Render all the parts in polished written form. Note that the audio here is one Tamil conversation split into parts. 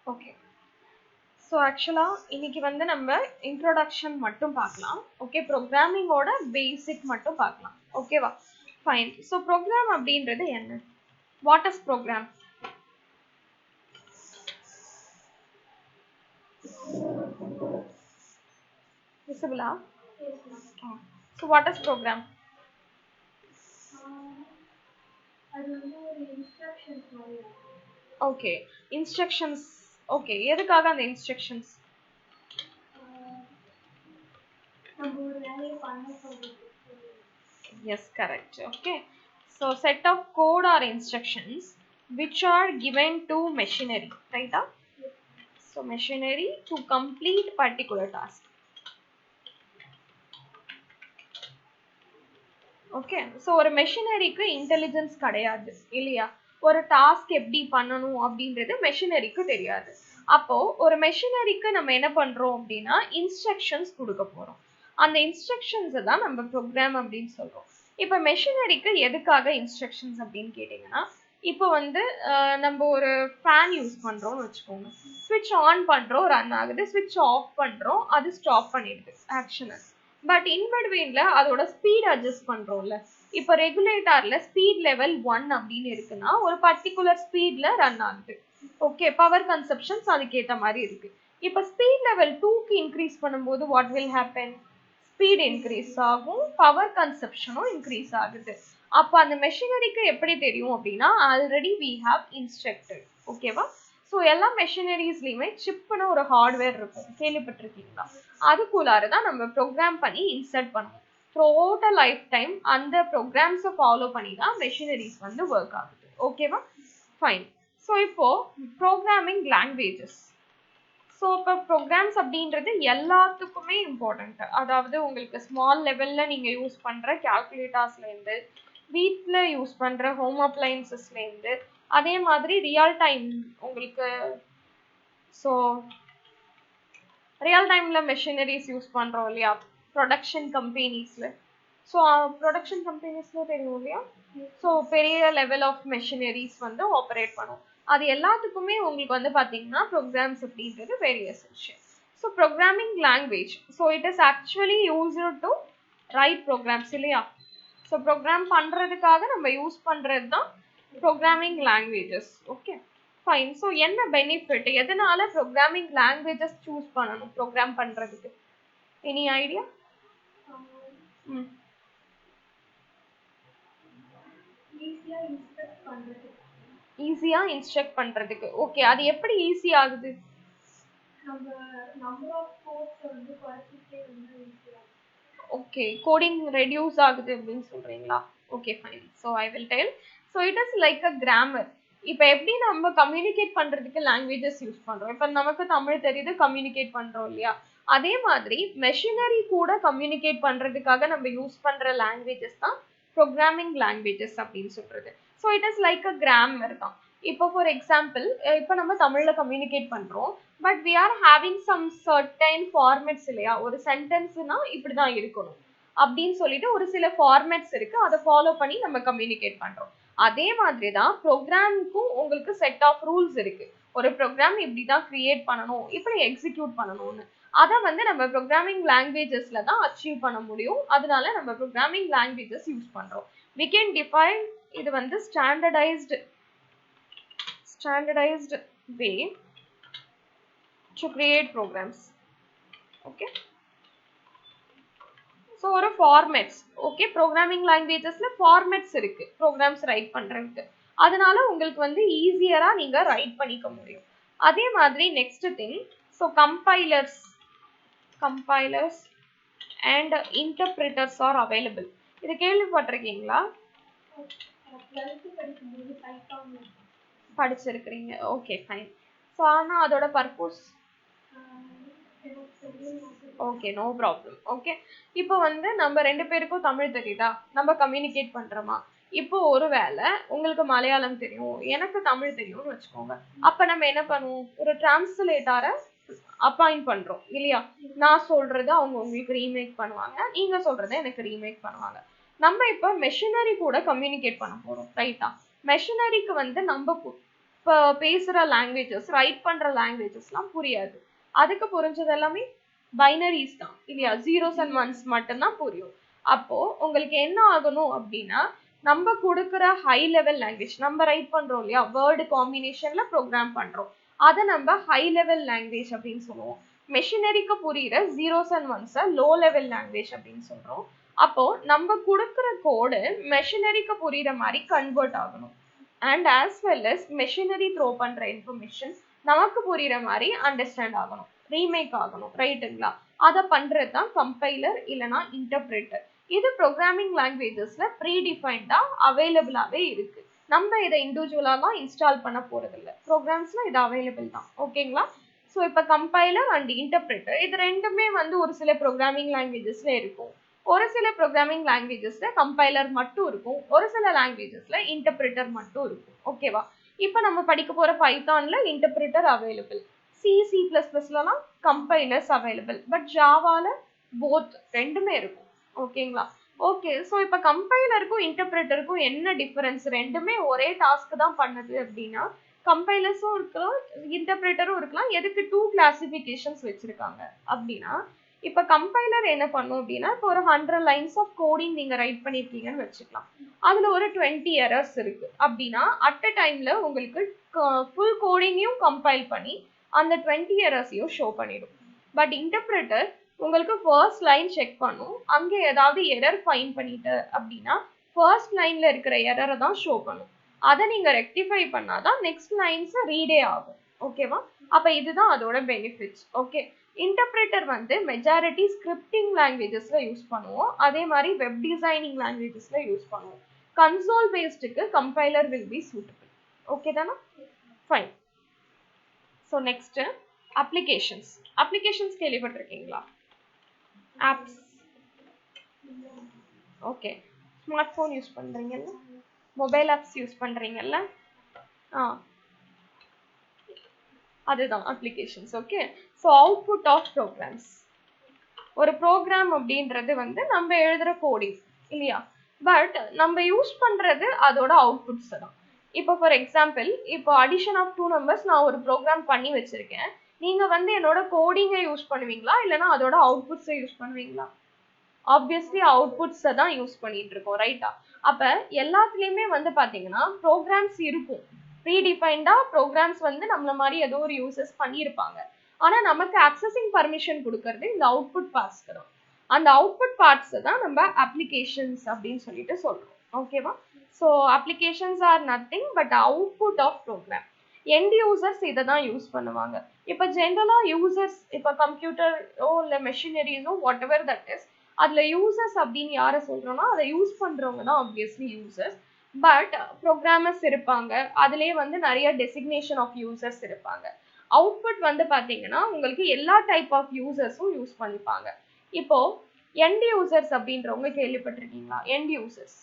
Okay. So actually இன்னைக்கு வந்து நம்ம introduction மட்டும் பார்க்கலாம். Okay, programming ஓட basic மட்டும் பார்க்கலாம். ஓகேவா? Fine. So program அப்படின்றது என்ன? What is program? Visible? Yes, ma'am. So what is program? அது வந்து ஒரு instructions மாதிரி. Okay, instructions. Okay, எதுக்காக அந்த instructions? Yes, correct. Okay. So set of code or instructions which are given to machinery, right? Yes. So machinery to complete particular task. Okay. So ஒரு machineryக்கு intelligence கிடையாது இல்லையா? ஒரு task எப்படி பண்ணணும் அப்படின்றது machineryக்கு தெரியாது. அப்போ ஒரு machineryக்கு நம்ம என்ன பண்றோம் அப்படின்னா instructions கொடுக்க போறோம். அந்த instructions தான் நம்ம program அப்படின்னு சொல்றோம். இப்ப machineryக்கு எதுக்காக instructions அப்படின்னு கேட்டீங்கன்னா இப்போ வந்து நம்ம ஒரு fan யூஸ் பண்றோம்னு வச்சுக்கோங்க. switch on பண்றோம் ரன் ஆகுது, switch off பண்றோம் அது ஸ்டாப் பண்ணிடுது ஆக்ஷனை. பட் இன் பிட்வீன்ல அதோட ஸ்பீட் அட்ஜஸ்ட் பண்றோம்ல. இப்போ ரெகுலேட்டர்ல ஸ்பீட் லெவல் 1 அப்படின்னு இருக்குன்னா ஒரு பர்டிகுலர் ஸ்பீட்ல ரன் ஆகுது. ஓகே, பவர் கன்சப்ஷன்ஸ் அதுக்கேற்ற மாதிரி இருக்கு. இப்போ ஸ்பீட் லெவல் 2க்கு இன்க்ரீஸ் பண்ணும்போது what will happen? Speed increase ஆகும், பவர் கன்சப்ஷனும் இன்க்ரீஸ் ஆகுது. அப்போ அந்த மெஷினரிக்கு எப்படி தெரியும் அப்படின்னா ஆல்ரெடி வி ஹாவ் இன்ஸ்ட்ரக்டட். ஓகேவா? ஸோ எல்லா மெஷினரிஸ்லையுமே சிப்னு ஒரு ஹார்ட்வேர் இருக்கும், கேள்விப்பட்டிருக்கீங்களா? அதுக்குள்ளார தான் நம்ம ப்ரோக்ராம் பண்ணி இன்சர்ட் பண்ணுவோம். த்ரூ அவுட் அ லைஃப் டைம் அந்த ப்ரோக்ராம்ஸை ஃபாலோ பண்ணி தான் மெஷினரிஸ் வந்து ஒர்க் ஆகுது. ஓகேவா? ஃபைன். ஸோ இப்போ ப்ரோக்ராமிங் லாங்குவேஜஸ். ஸோ இப்போ ப்ரோக்ராம்ஸ் அப்படின்றது எல்லாத்துக்குமே இம்பார்ட்டண்ட். அதாவது உங்களுக்கு ஸ்மால் லெவலில் நீங்கள் யூஸ் பண்ணுற கேல்குலேட்டர்ஸ்லேருந்து, வீட்டில் யூஸ் பண்ணுற ஹோம் அப்ளைன்சஸ்லேருந்து, அதே மாதிரி ரியல் டைம் உங்களுக்கு ஸோ ரியல் டைமில் மெஷினரிஸ் யூஸ் பண்ணுறோம் இல்லையா ப்ரொடக்ஷன் கம்பெனிஸில். ஸோ ப்ரொடக்ஷன் கம்பெனிஸில் தெரியும் இல்லையா? ஸோ பெரிய லெவல் ஆஃப் மெஷினரிஸ் வந்து ஆப்ரேட் பண்ணும். அது எல்லாத்துக்குமே உங்களுக்கு வந்து பார்த்தீங்கன்னா ப்ரோக்ராம்ஸ் அப்படின்றது very essential. So programming language, so it is actually used to write programs இல்லையா? ஸோ ப்ரோக்ராம் பண்ணுறதுக்காக நம்ம யூஸ் பண்ணுறது தான் programming languages. Okay fine. So என்ன பெனிஃபிட், எதனால ப்ரோக்ராமிங் லாங்குவேஜஸ் சூஸ் பண்ணணும் ப்ரோக்ராம் பண்ணுறதுக்கு? Any idea? ஈஸியா இன்ஸ்ட்ரக்ட் பண்றதுக்கு. ஓகே, அது எப்படி ஈஸி ஆகுது? ஓகே, கோடிங் ரெடியூஸ் ஆகுது அப்படின்னு சொல்றீங்களா? Okay fine. So I will tell. So it is like a grammar. இப்போ எப்படி நம்ம கம்யூனிகேட் பண்றதுக்கு லாங்குவேஜஸ் யூஸ் பண்றோம்? இப்போ நமக்கு தமிழ் தெரியுது, கம்யூனிகேட் பண்றோம் இல்லையா? அதே மாதிரி மெஷினரி கூட கம்யூனிகேட் பண்றதுக்காக நம்ம யூஸ் பண்ற லாங்குவேஜஸ் தான் ப்ரோக்ராமிங் லாங்குவேஜஸ் அப்படின்னு சொல்றது. So it is like a grammar தான். இப்போ ஃபார் எக்ஸாம்பிள், இப்போ நம்ம தமிழ்ல கம்யூனிகேட் பண்றோம், but we are having some certain formats இல்லையா? ஒரு சென்டென்ஸ்னா இப்படிதான் இருக்கணும் அப்படின்னு சொல்லிட்டு ஒரு சில ஃபார்மேட்ஸ் இருக்கு, அதை ஃபாலோ பண்ணி நம்ம கம்யூனிகேட் பண்றோம். அதே மாதிரி தான் ப்ரோக்ராமுக்கும் உங்களுக்கு செட் ஆஃப் ரூல்ஸ் இருக்கு. ஒரு ப்ரோக்ராம் இப்படிதான் கிரியேட் பண்ணணும், இப்படி எக்ஸிக்யூட் பண்ணணும்னு. அதை வந்து நம்ம ப்ரோக்ராமிங் லாங்குவேஜஸ்ல தான் அச்சீவ் பண்ண முடியும். அதனால நம்ம ப்ரோக்ராமிங் லாங்குவேஜஸ் யூஸ் பண்றோம். we can define இது வந்து standardized way to create programs. okay, so ஒரு formats. okay, programming languagesல formats இருக்கு programs write பண்றதுக்கு. அதனால உங்களுக்கு வந்து ஈஸியரா நீங்க ரைட் பண்ணிக்க முடியும். அதே மாதிரி next thing, so compilers and interpreters are available. இது கேள்விப்பட்டிருக்கீங்களா? படிச்சிருக்கிறீங்க. Okay fine. ஸோ ஆனால் அதோட purpose okay, no problem. Okay, இப்போ வந்து நம்ம ரெண்டு பேருக்கும் தமிழ் தெரியுதா, நம்ம கம்யூனிகேட் பண்றோமா? இப்போ ஒருவேளை உங்களுக்கு மலையாளம் தெரியும், எனக்கு தமிழ் தெரியும்னு வச்சுக்கோங்க. அப்ப நம்ம என்ன பண்ணுவோம்? ஒரு டிரான்ஸ்லேட்டரை அப்பாயிண்ட் பண்றோம் இல்லையா? நான் சொல்றது அவங்க உங்களுக்கு ரீமேக் பண்ணுவாங்க, நீங்க சொல்றதை எனக்கு ரீமேக் பண்ணுவாங்க. நம்ம இப்ப மெஷினரி கூட கம்யூனிகேட் பண்ண போறோம், ரைட்டா? மெஷினரிக்கு வந்து நம்ம பேசுற லாங்குவேஜஸ், ரைட் பண்ற லாங்குவேஜஸ்லாம் புரியாது. அதுக்கு புரிஞ்சது எல்லாமே பைனரிஸ் தான் இல்லையா, ஜீரோஸ் அண்ட் ஒன்ஸ் மட்டும்தான் புரியும். அப்போ உங்களுக்கு என்ன ஆகணும் அப்படின்னா, நம்ம கொடுக்குற ஹை லெவல் லாங்குவேஜ், நம்ம ரைட் பண்றோம் இல்லையா, வேர்டு காம்பினேஷன்ல ப்ரோக்ராம் பண்றோம், அதை நம்ம ஹை லெவல் லாங்குவேஜ் அப்படின்னு சொல்லுவோம். மெஷினரிக்கு புரியுற ஜீரோஸ் அண்ட் ஒன்ஸை லோ லெவல் லாங்குவேஜ் அப்படின்னு சொல்றோம். அப்போ நம்ம கொடுக்குற கோடு மெஷினரிக்கு புரியுற மாதிரி கன்வெர்ட் ஆகணும். And as well as machinery throw பண்ற இன்ஃபர்மேஷன் நமக்கு புரியுற மாதிரி அண்டர்ஸ்டாண்ட் ஆகணும், ரீமேக் ஆகணும், ரைட்டுங்களா? அதை பண்றது தான் கம்பைலர் இல்லைனா இன்டர்பிரேட்டர். இது ப்ரோக்ராமிங் லாங்குவேஜஸ்ல ப்ரீடிஃபைன்டா அவைலபிளாவே இருக்கு. நம்ம இதை இண்டிவிஜுவலாலாம் இன்ஸ்டால் பண்ண போறது இல்லை, ப்ரோக்ராம்ஸ்ல இது அவைலபிள் தான். ஓகேங்களா? ஸோ இப்போ கம்பைலர் அண்ட் இன்டர்பிரேட்டர் இது ரெண்டுமே வந்து ஒரு சில ப்ரோக்ராமிங் லாங்குவேஜஸ்ல இருக்கும். ஒரு சில ப்ரோக்ராமிங் லாங்குவேஜஸ்ல கம்பைலர் மட்டும் இருக்கும், ஒரு சில லாங்குவேஜஸ்ல இன்டர்பிரேட்டர் மட்டும் இருக்கும். ஓகேவா? இப்போ நம்ம படிக்க போற பைத்தான்ல இன்டர்பிரேட்டர் அவைலபிள், C++லாம் கம்பைலர்ஸ் அவைலபிள், பட் ஜாவால போத் ரெண்டுமே இருக்கும். ஓகேங்களா? ஓகே, ஸோ இப்போ கம்பைலருக்கும் இன்டர்பிரேட்டருக்கும் என்ன டிஃபரன்ஸ்? ரெண்டுமே ஒரே டாஸ்க் தான் பண்ணுது அப்படின்னா, கம்பைலர்ஸும் இருக்கலாம் இன்டர்பிரேட்டரும் இருக்கலாம். எதுக்கு 2 கிளாசிஃபிகேஷன்ஸ் வச்சிருக்காங்க அப்படின்னா, இப்போ கம்பைலர் என்ன பண்ணும் அப்படின்னா, இப்போ ஒரு 100 லைன்ஸ் ஆஃப் கோடிங் நீங்க ரைட் பண்ணிருக்கீங்கன்னு வச்சுக்கலாம். அதுல ஒரு 20 எரர்ஸ் இருக்கு அப்படின்னா, அட் அ டைம்ல உங்களுக்கு ஃபுல் கோடிங்கையும் கம்பைல் பண்ணி அந்த 20 எரர்ஸையும் ஷோ பண்ணிடும். பட் இன்டர்பிரேட்டர் உங்களுக்கு ஃபர்ஸ்ட் லைன் செக் பண்ணும், அங்கே ஏதாவது எரர் ஃபைண்ட் பண்ணிட்டு அப்படின்னா ஃபர்ஸ்ட் லைன்ல இருக்கிற எரரை தான் ஷோ பண்ணும். அதை நீங்க ரெக்டிஃபை பண்ணாதான் நெக்ஸ்ட் லைன்ஸ் ரீடே ஆகும். ஓகேவா? அப்ப இதுதான் அதோட பெனிஃபிட்ஸ். ஓகே, இன்டர்பிரேட்டர் வந்து மெஜாரிட்டி ஸ்கிரிப்டிங் லாங்குவேஜஸ்ல யூஸ் பண்ணுவோம், அதே மாதிரி வெப் டிசைனிங் லாங்குவேஜஸ்ல யூஸ் பண்ணுவோம். கன்சோல் பேஸ்டுக்கு compiler will be suitable. Okay தானா? Fine. So next applications. Applications கேள்விப்பட்டிருக்கீங்களா? Apps. Okay, smart phone use பண்றீங்கல்ல, மொபைல் ஆப்ஸ் யூஸ் பண்றீங்கல்ல, அதுதான் applications. Okay, so output of programs. ஒரு ப்ரோக்ராம் அப்படின்றது வந்து நம்ம எழுதுற கோடிங் இல்லையா, பட் நம்ம யூஸ் பண்றது அதோட அவுட்புட்ஸ் தான். இப்போ ஃபார் எக்ஸாம்பிள், இப்போ அடிஷன் ஆஃப் 2 நம்பர்ஸ் நான் ஒரு ப்ரோக்ராம் பண்ணி வச்சிருக்கேன். நீங்க வந்து என்னோட கோடிங்கை யூஸ் பண்ணுவீங்களா இல்லைன்னா அதோட அவுட்புட்ஸை யூஸ் பண்ணுவீங்களா? ஆப்வியஸ்லி அவுட்புட்ஸை தான் யூஸ் பண்ணிட்டு இருக்கோம், ரைட்டா? அப்ப எல்லாத்துலயுமே வந்து பாத்தீங்கன்னா ப்ரோக்ராம்ஸ் இருக்கும், ப்ரீடிஃபைன்டா ப்ரோக்ராம்ஸ் வந்து நம்மள மாதிரி ஏதோ ஒரு யூசஸ் பண்ணியிருப்பாங்க. ஆனா நமக்கு அக்சஸிங் பர்மிஷன் கொடுக்கறது இந்த அவுட்புட் பார்ட்ஸ்க்கு தான். அந்த அவுட்புட் பார்ட்ஸ் தான் நம்ம அப்ளிகேஷன்ஸ் அப்படின்னு சொல்லிட்டு சொல்றோம். ஓகேவா? So applications are nothing but output of program. End users இதை தான் யூஸ் பண்ணுவாங்க. இப்போ ஜென்ரலா யூசர்ஸ், இப்போ கம்ப்யூட்டரோ இல்லை மெஷினரிஸோ வாட் எவர் தட் இஸ், அதுல யூசர்ஸ் அப்படின்னு யாரை சொல்றோம்னா அதை யூஸ் பண்றவங்க தான் ஆப்வியஸ்லி யூசர்ஸ். பட் ப்ரோக்ராமர்ஸ் இருப்பாங்க, அதுலேயே வந்து நிறைய டெசிக்னேஷன் ஆஃப் யூசர்ஸ் இருப்பாங்க. அவுட்புட் வந்து பாத்தீங்கன்னா உங்களுக்கு எல்லா டைப் ஆஃப் யூசர்ஸும் யூஸ் பண்ணிப்பாங்க. இப்போ எண்ட் யூசர்ஸ் அப்படின்றவங்க கேள்விப்பட்டிருக்கீங்களா? End users.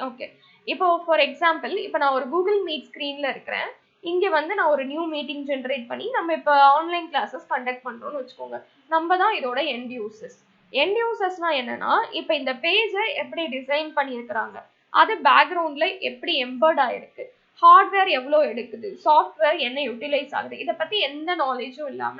ஓகே, இப்போ ஃபார் எக்ஸாம்பிள், இப்போ நான் ஒரு கூகுள் மீட் ஸ்க்ரீன்ல இருக்கிறேன். இங்கே வந்து நான் ஒரு நியூ மீட்டிங் ஜென்ரேட் பண்ணி நம்ம இப்போ ஆன்லைன் கிளாஸஸ் கண்டக்ட் பண்றோம்னு வச்சுக்கோங்க. நம்ம தான் இதோட எண்ட் யூசர்ஸ். எண்ட் யூசர்ஸ்னா என்னன்னா, இப்போ இந்த பேஜை எப்படி டிசைன் பண்ணியிருக்கிறாங்க, அது பேக்ரவுண்ட்ல எப்படி எம்பர்ட் ஆயிருக்கு, ஹார்ட்வேர் எவ்வளோ எடுக்குது, சாஃப்ட்வேர் என்ன யூட்டிலைஸ் ஆகுது, இதை பத்தி எந்த நாலேஜும் இல்லாம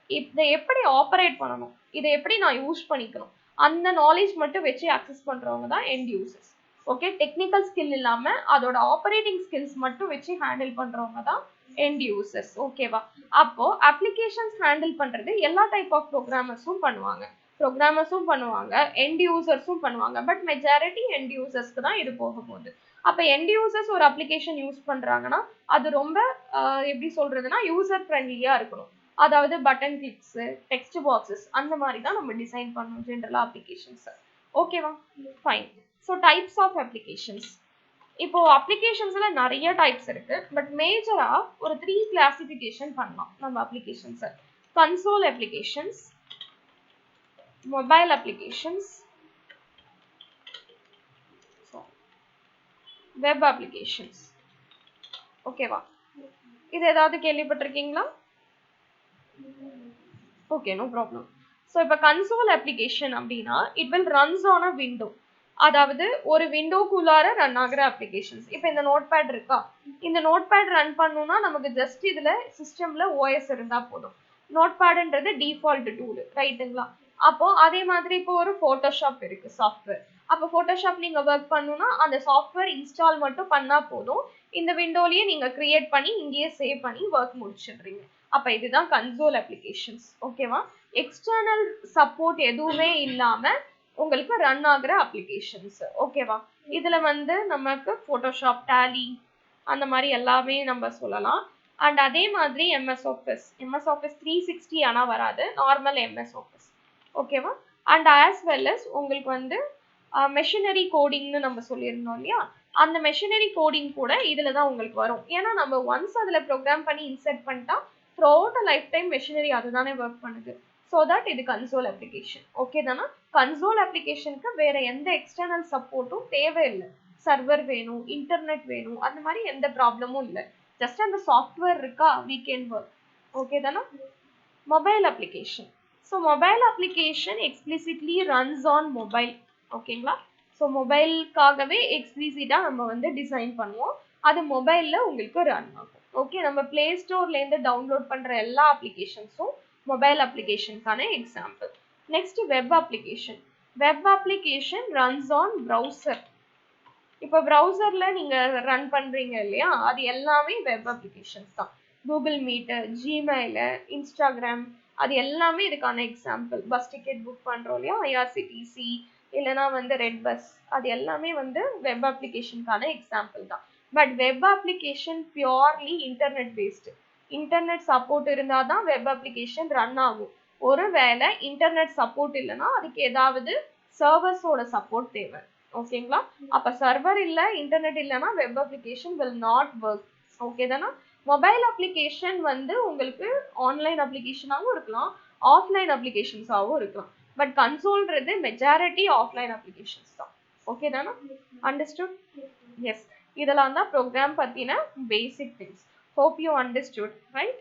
இதை எப்படி ஆப்ரேட் பண்ணணும், இதை எப்படி நான் யூஸ் பண்ணிக்கணும், அந்த நாலேஜ் மட்டும் வச்சு அக்சஸ் பண்றவங்க தான் end users. Okay, technical skill இல்லாம அதோட ஆப்ரேட்டிங் ஸ்கில்ஸ் மட்டும் வச்சு ஹேண்டில் பண்றவங்க தான் எண்ட் யூசர்ஸ். ஓகேவா? அப்போ அப்ளிகேஷன்ஸ் ஹேண்டில் பண்றது எல்லா டைப் ஆஃப் ப்ரோக்ராமர்ஸும் பண்ணுவாங்க, எண்ட் யூசர்ஸும் பண்ணுவாங்க. பட் மெஜாரிட்டி எண்ட் யூசர்ஸ்க்கு தான் இது போக போகுது. அப்ப எண்ட் யூசர்ஸ் ஒரு அப்ளிகேஷன் யூஸ் பண்றாங்கன்னா அது ரொம்ப எப்படி சொல்றதுன்னா யூசர் ஃப்ரெண்ட்லியா இருக்கணும். அதாவது பட்டன் கிளிக்ஸ், டெக்ஸ்ட் பாக்ஸஸ் அந்த மாதிரி தான் நம்ம டிசைன் பண்ணணும் ஜென்ரலா அப்ளிகேஷன்ஸ். ஓகேவா? Fine. So types of applications. இப்போ அப்ளிகேஷன்ஸ்ல நிறைய டைப்ஸ் இருக்கு, பட் மேஜரா ஒரு 3 கிளாசிஃபிகேஷன் பண்ணலாம் நம்ம applications. Console applications, mobile applications, web applications. ஓகேவா? இது ஏதாவது கேள்விப்பட்டிருக்கீங்களா? Okay, no problem. ஸோ இப்போ கன்சோல் அப்ளிகேஷன் அப்படின்னா it will runs on a window. அதாவது ஒரு விண்டோக்குள்ளார ரன் ஆகுற அப்ளிகேஷன்ஸ். இப்போ இந்த நோட்பேட் இருக்கா, இந்த நோட்பேட் ரன் பண்ணணும்னா நமக்கு ஜஸ்ட் இதுல சிஸ்டம்ல ஓஎஸ் இருந்தா போதும். நோட்பேட்ன்றது டிஃபால்ட் டூல், ரைட்டுங்களா? அப்போ அதே மாதிரி இப்போ ஒரு போட்டோஷாப் இருக்கு சாஃப்ட்வேர். அப்போ போட்டோஷாப் நீங்க ஒர்க் பண்ணணும்னா அந்த சாஃப்ட்வேர் இன்ஸ்டால் மட்டும் பண்ணா போதும். இந்த விண்டோலயே நீங்க கிரியேட் பண்ணி இங்கேயே சேவ் பண்ணி ஒர்க் முடிச்சிடுறீங்க. அப்ப இதுதான் கன்சோல் அப்ளிகேஷன்ஸ். ஓகேவா? எக்ஸ்டர்னல் சப்போர்ட் எதுவுமே இல்லாம உங்களுக்கு ரன் ஆகுற அப்ளிகேஷன்ஸ். ஓகேவா? இதுல வந்து நமக்கு போட்டோஷாப், டேலி அந்த மாதிரி எல்லாமே நம்ம சொல்லலாம். அண்ட் அதே மாதிரி எம்எஸ் ஆஃபீஸ் 360 ஆனா வராது, நார்மல் எம்எஸ் ஆஃபீஸ். ஓகேவா? அண்ட் ஆஸ் வெல் அஸ் உங்களுக்கு வந்து மெஷினரி கோடிங்னு நம்ம சொல்லியிருந்தோம் இல்லையா, அந்த மெஷினரி கோடிங் கூட இதுல தான் உங்களுக்கு வரும். ஏன்னா நம்ம ஒன்ஸ் அதுல ப்ரோக்ராம் பண்ணி இன்செர்ட் பண்ணிட்டா through out life time machinery அதுதானே ஒர்க் பண்ணுது. ஸோ தட் இது கன்சோல் அப்ளிகேஷன். ஓகே தானா? கன்சோல் அப்ளிகேஷனுக்கு வேற எந்த எக்ஸ்டர்னல் சப்போர்ட்டும் தேவையில்லை. சர்வர் வேணும், இன்டர்நெட் வேணும், அந்த மாதிரி எந்த ப்ராப்ளமும் இல்லை. ஜஸ்ட் அந்த சாஃப்ட்வேர் இருக்கா, we can work. ஓகே தானா? Mobile application. So mobile application explicitly runs on mobile. ஓகேங்களா? ஸோ மொபைலுக்காகவே எக்ஸ்பிளிசிட்டா நம்ம வந்து டிசைன் பண்ணுவோம். அது மொபைல்ல உங்களுக்கு ரன் ஆகும். ஓகே, நம்ம பிளே ஸ்டோர்ல இருந்து டவுன்லோட் பண்ற எல்லா அப்ளிகேஷன்ஸும் மொபைல் அப்ளிகேஷனுக்கான example. Next web application. Web application runs on browser. இப்போ ப்ரௌசர்ல நீங்க ரன் பண்றீங்க இல்லையா, அது எல்லாமே வெப் அப்ளிகேஷன்ஸ் தான். கூகுள் மீட், ஜிமெயில், இன்ஸ்டாகிராம், அது எல்லாமே இதுக்கான எக்ஸாம்பிள். பஸ் டிக்கெட் புக் பண்றோம் இல்லையா, ஐஆர்சிடிசி, இல்லைனா வந்து ரெட் பஸ், அது எல்லாமே வந்து வெப் அப்ளிகேஷனுக்கான எக்ஸாம்பிள் தான். But web application purely internet based. Internet support இருந்தால் தான் வெப் அப்ளிகேஷன் ரன் ஆகும். ஒருவேளை இன்டர்நெட் சப்போர்ட் இல்லைன்னா அதுக்கு ஏதாவது சர்வர்ஸோட சப்போர்ட் தேவை. ஓகேங்களா? அப்ப சர்வர் இல்ல, இன்டர்நெட் இல்லைன்னா web application will not work. Okay தானா? மொபைல் அப்ளிகேஷன் வந்து உங்களுக்கு ஆன்லைன் அப்ளிகேஷனாகவும் இருக்கலாம், ஆஃப்லைன் அப்ளிகேஷன்ஸாகவும் இருக்கலாம். பட் கன்சோல்ன்றது மெஜாரிட்டி ஆஃப்லைன் அப்ளிகேஷன்ஸ் தான். ஓகே தானா? அண்டர்ஸ்டுட்? எஸ். இதெல்லாம் தான் ப்ரோக்ராம் பத்தின basic things. Hope you understood, right?